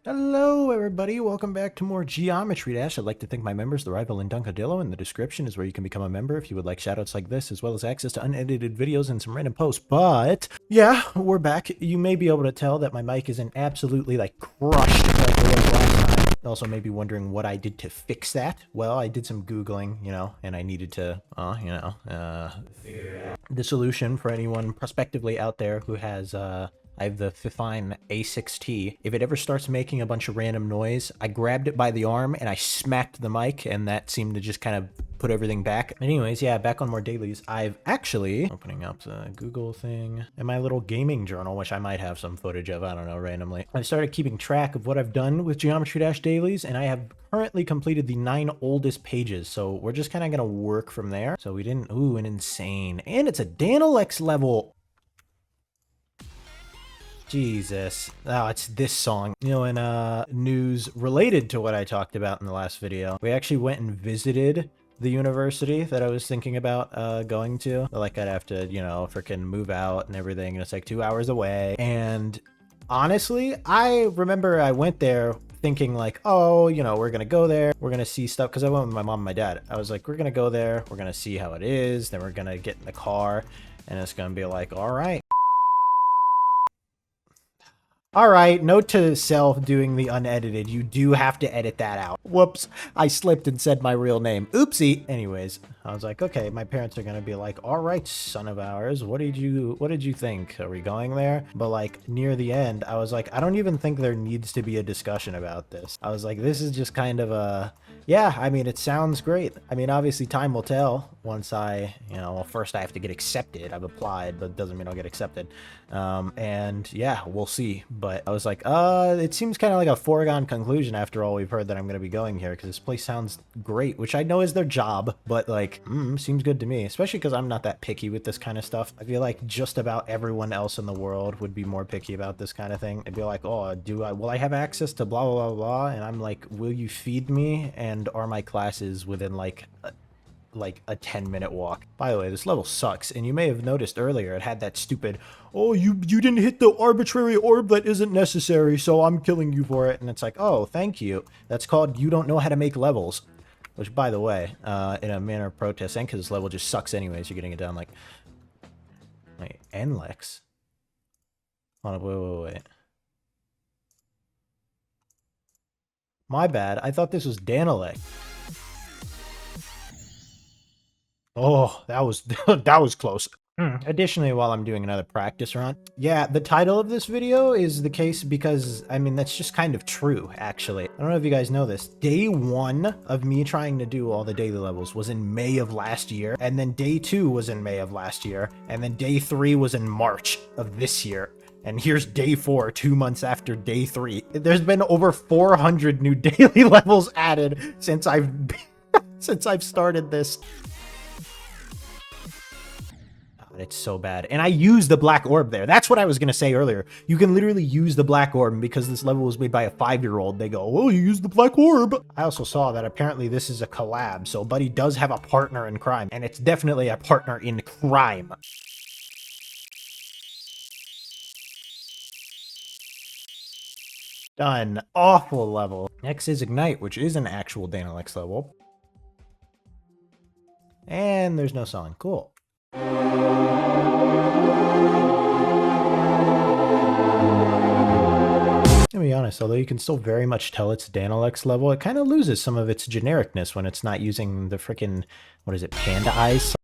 Hello, everybody. Welcome back to more Geometry Dash. I'd like to thank my members, TheRival and Dunkadillo. In the description is where you can become a member if you would like shoutouts like this, as well as access to unedited videos and some random posts. But yeah, we're back. You may be able to tell that my mic isn't absolutely like crushed like it was last time. Also, may be wondering what I did to fix that. Well, I did some Googling, and I needed to, figure out the solution for anyone prospectively out there who has, I have the Fifine A6T. If it ever starts making a bunch of random noise, I grabbed it by the arm and I smacked the mic, and that seemed to just kind of put everything back. Anyways, yeah, back on more dailies. I've actually, opening up the Google thing, and my little gaming journal, which I might have some footage of, I don't know, randomly. I've started keeping track of what I've done with Geometry Dash dailies, and I have currently completed the 9 oldest pages, so we're just kind of gonna work from there. So we didn't, ooh, an insane, and it's a Dailies level. Jesus. Oh, it's this song. In news related to what I talked about in the last video, we actually went and visited the university that I was thinking about going to. Like, I'd have to, freaking move out and everything, and it's like 2 hours away. And honestly, I remember I went there thinking like, oh, we're gonna go there, we're gonna see stuff, because I went with my mom and my dad. I was like, we're gonna go there, we're gonna see how it is, then we're gonna get in the car, and it's gonna be like, all right. All right, note to self doing the unedited. You do have to edit that out. Whoops, I slipped and said my real name. Oopsie. Anyways, I was like, okay, my parents are gonna be like, all right, son of ours, what did you think? Are we going there? But like near the end, I was like, I don't even think there needs to be a discussion about this. I was like, this is just kind of a, yeah, I mean, it sounds great. I mean, obviously time will tell once I, well, first I have to get accepted. I've applied, but it doesn't mean I'll get accepted. And yeah, we'll see. But I was like, it seems kind of like a foregone conclusion after all we've heard that I'm going to be going here, because this place sounds great, which I know is their job, but like, seems good to me, especially because I'm not that picky with this kind of stuff. I feel like just about everyone else in the world would be more picky about this kind of thing. They'd be like, oh, will I have access to blah, blah, blah, blah? And I'm like, will you feed me? And are my classes within like a 10-minute walk? By the way, this level sucks, and you may have noticed earlier it had that stupid, oh, you didn't hit the arbitrary orb that isn't necessary, so I'm killing you for it. And it's like, oh, thank you. That's called you don't know how to make levels. Which, by the way, in a manner of protest, and because this level just sucks anyways, you're getting it down like, wait, Nlex? Hold on, wait. My bad, I thought this was Danilek. Oh, that was that was close. Additionally, while I'm doing another practice run, yeah, the title of this video is the case because, I mean, that's just kind of true, actually. I don't know if you guys know this. Day 1 of me trying to do all the daily levels was in May of last year, and then day 2 was in May of last year, and then day 3 was in March of this year. And here's day 4, 2 months after day 3. There's been over 400 new daily levels added since I've started this. It's so bad. And I use the black orb there. That's what I was going to say earlier. You can literally use the black orb, and because this level was made by a 5-year-old, they go, oh, you use the black orb. I also saw that apparently this is a collab, so Buddy does have a partner in crime, and it's definitely a partner in crime. Done. Awful level. Next is Ignite, which is an actual Danilix level. And there's no song. Cool. To be honest, although you can still very much tell it's Danilix level, it kind of loses some of its genericness when it's not using the frickin', what is it, panda eyes?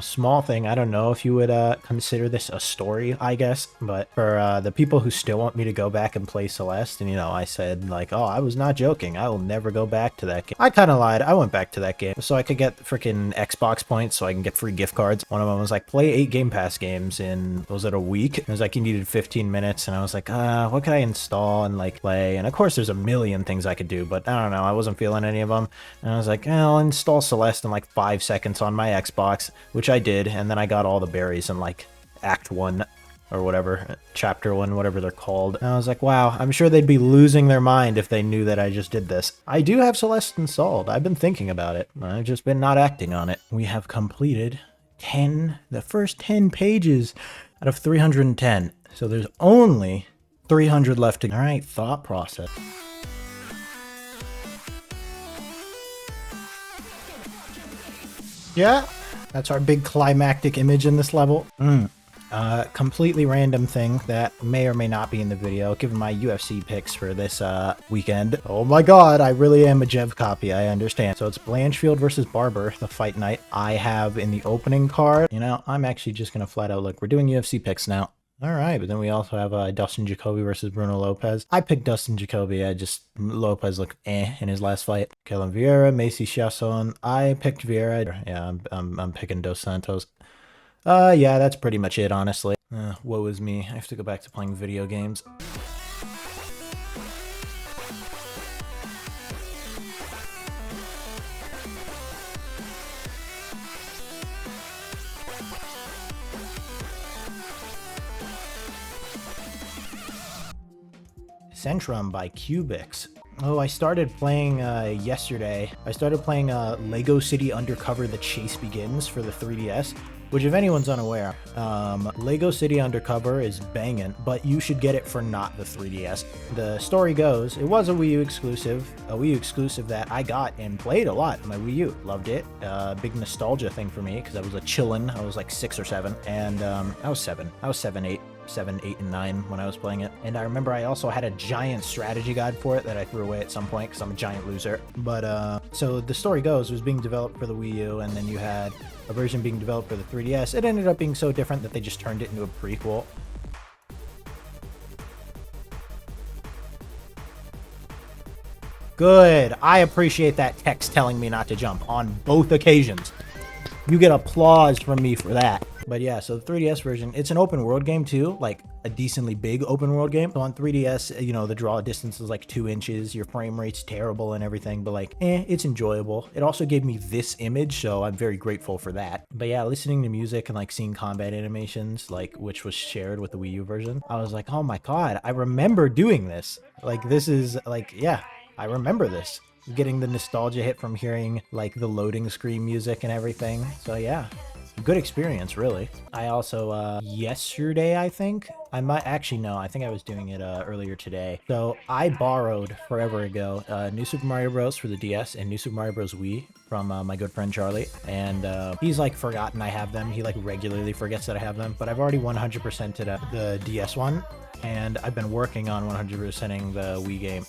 Small thing, I don't know if you would consider this a story, I guess, but for the people who still want me to go back and play Celeste, and I said like, oh, I was not joking, I will never go back to that game. I kind of lied, I went back to that game so I could get freaking Xbox points, so I can get free gift cards. One of them was like, play 8 Game Pass games in, was it a week? It was like you needed 15 minutes, and I was like, what could I install and like play? And of course there's a million things I could do, but I don't know, I wasn't feeling any of them, and I was like, I'll install Celeste in like 5 seconds on my Xbox, which I did, and then I got all the berries in like Act 1 or whatever, Chapter 1, whatever they're called. And I was like, wow, I'm sure they'd be losing their mind if they knew that I just did this. I do have Celeste installed. I've been thinking about it. I've just been not acting on it. We have completed the first 10 pages out of 310. So there's only 300 left to go. All right, thought process. Yeah, that's our big climactic image in this level. Completely random thing that may or may not be in the video, given my UFC picks for this weekend. Oh my god, I really am a Jev copy, I understand. So it's Blanchfield versus Barber, the fight night. I have in the opening card, you know, I'm actually just gonna flat out look, we're doing UFC picks now. All right, but then we also have Dustin Jacoby versus Bruno Lopez. I picked Dustin Jacoby. Lopez looked in his last fight. Kellen Vieira, Macy Chasson. I picked Vieira. Yeah, I'm picking Dos Santos. Yeah, that's pretty much it, honestly. Woe is me. I have to go back to playing video games. Centrum by Cubics. Oh, I started playing yesterday. I started playing Lego City Undercover The Chase Begins for the 3DS, which if anyone's unaware, Lego City Undercover is banging, but you should get it for not the 3DS. The story goes, it was a Wii U exclusive that I got and played a lot on my Wii U. Loved it. Big nostalgia thing for me because I was a chillin'. I was like 6 or 7, and I was 7, 8, and 9 when I was playing it. And I remember I also had a giant strategy guide for it that I threw away at some point because I'm a giant loser. But so the story goes, it was being developed for the Wii U, and then you had a version being developed for the 3DS. It ended up being so different that they just turned it into a prequel. Good. I appreciate that text telling me not to jump on both occasions. You get applause from me for that. But yeah, so the 3DS version, it's an open world game too, like a decently big open world game. So on 3DS, you know, the draw distance is like 2 inches, your frame rate's terrible and everything, but like, it's enjoyable. It also gave me this image, so I'm very grateful for that. But yeah, listening to music and like seeing combat animations, like which was shared with the Wii U version, I was like, oh my god, I remember doing this. Like this is like, yeah, I remember this. Getting the nostalgia hit from hearing like the loading screen music and everything. So yeah. Good experience, really. I also, yesterday, I think, I think I was doing it earlier today. So I borrowed forever ago New Super Mario Bros. For the DS and New Super Mario Bros. Wii from my good friend Charlie. And he's like forgotten I have them. He like regularly forgets that I have them. But I've already 100%ed the DS one. And I've been working on 100%ing the Wii game.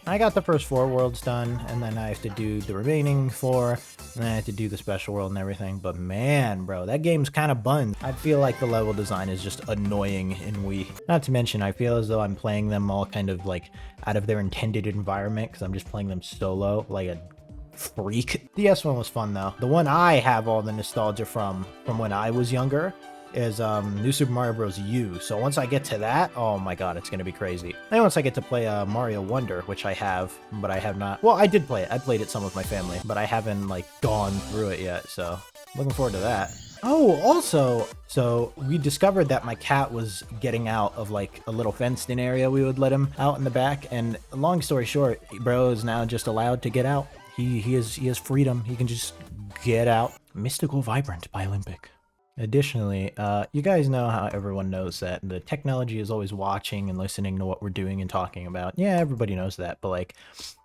I got the first 4 worlds done, and then I have to do the remaining 4, and then I have to do the special world and everything. But man, bro, that game's kind of buns. I feel like the level design is just annoying in Wii. Not to mention, I feel as though I'm playing them all kind of like out of their intended environment, because I'm just playing them solo, like a freak. The DS one was fun, though. The one I have all the nostalgia from when I was younger is New Super Mario Bros. U. So once I get to that, oh my god, it's gonna be crazy. And once I get to play Mario Wonder, which I have, but I have not. Well, I did play it. I played it some with my family, but I haven't like gone through it yet. So looking forward to that. Oh, also, so we discovered that my cat was getting out of like a little fenced in area we would let him out in the back. And long story short, bro is now just allowed to get out. He has freedom. He can just get out. Mystical Vibrant by Olympic. Additionally, you guys know how everyone knows that the technology is always watching and listening to what we're doing and talking about. Yeah, everybody knows that, but like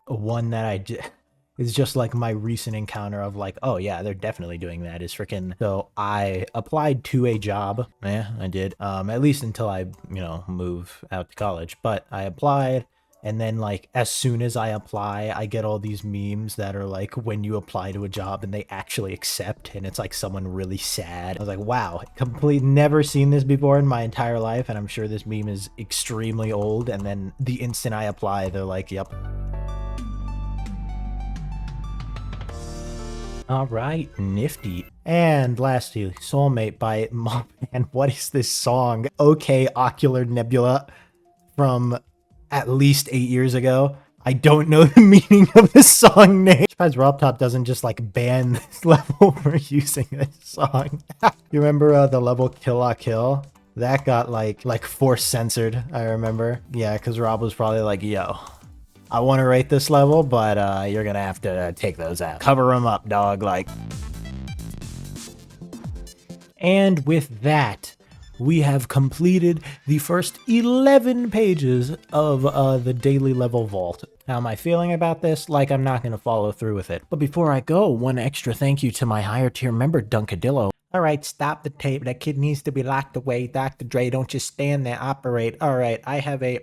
one that is just like my recent encounter of like, oh yeah, they're definitely doing that is freaking. So I applied to a job. Yeah, I did. At least until I, move out to college, but I applied. And then, like, as soon as I apply, I get all these memes that are like, when you apply to a job and they actually accept, and it's like someone really sad. I was like, wow, never seen this before in my entire life, and I'm sure this meme is extremely old. And then the instant I apply, they're like, yep. All right, nifty. And lastly, Soulmate by Man. What is this song? Okay, Ocular Nebula from at least 8 years ago. I don't know the meaning of the song name. Surprised RobTop doesn't just like ban this level for using this song. You remember the level Kill La Kill? That got like force censored, I remember. Yeah, because Rob was probably like, yo, I want to rate this level, but you're gonna have to take those out. Cover them up, dog, like. And with that, we have completed the first 11 pages of the daily level vault. How am I feeling about this? Like I'm not going to follow through with it. But before I go, one extra thank you to my higher tier member, Dunkadillo. All right, stop the tape. That kid needs to be locked away. Dr. Dre, don't just stand there, operate. All right, I have a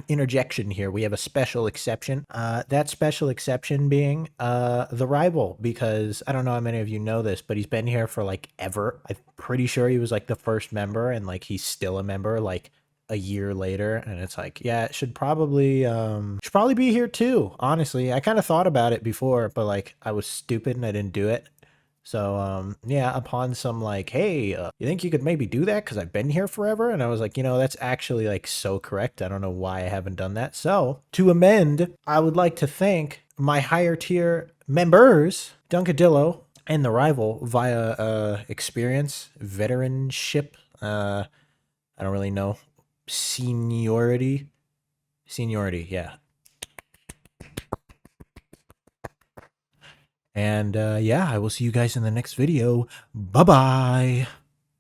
interjection here. We have a special exception. That special exception being TheRival, because I don't know how many of you know this, but he's been here for like ever. I'm pretty sure he was like the first member, and like he's still a member like a year later, and it's like, yeah, it should probably be here too. Honestly, I kind of thought about it before, but like I was stupid and I didn't do it. So, yeah, upon some like, hey, you think you could maybe do that? Because I've been here forever. And I was like, that's actually like so correct. I don't know why I haven't done that. So to amend, I would like to thank my higher tier members, Dunkadillo and TheRival via experience, veteranship. I don't really know. Seniority, yeah. And yeah, I will see you guys in the next video. Bye-bye.